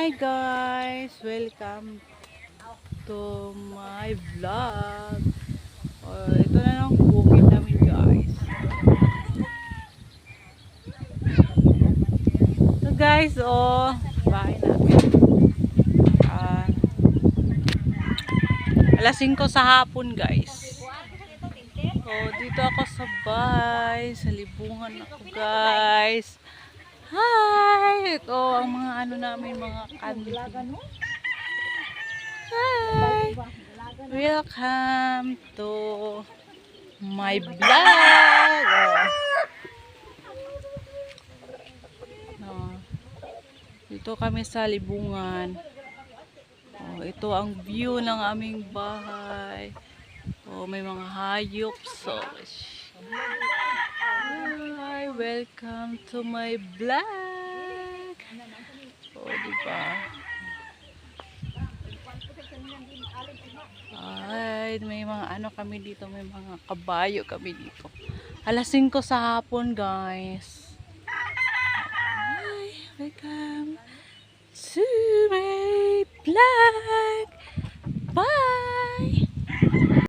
Hi guys, welcome to my vlog. Ito na lang bukid namin guys. So guys, bahay namin. Ah, alas 5 sa hapon guys. Dito ako sa bahay, sa libungan ako guys. Hi! Ito ang mga ano namin, mga kanto. Hi! Welcome to my vlog. Dito kami sa libungan. Ito ang view ng aming bahay. May mga hayop. Hi, welcome to my vlog. Diba? May mga ano kami dito, may mga kabayo kami dito. Alas 5 sa hapon, guys. Hi, welcome to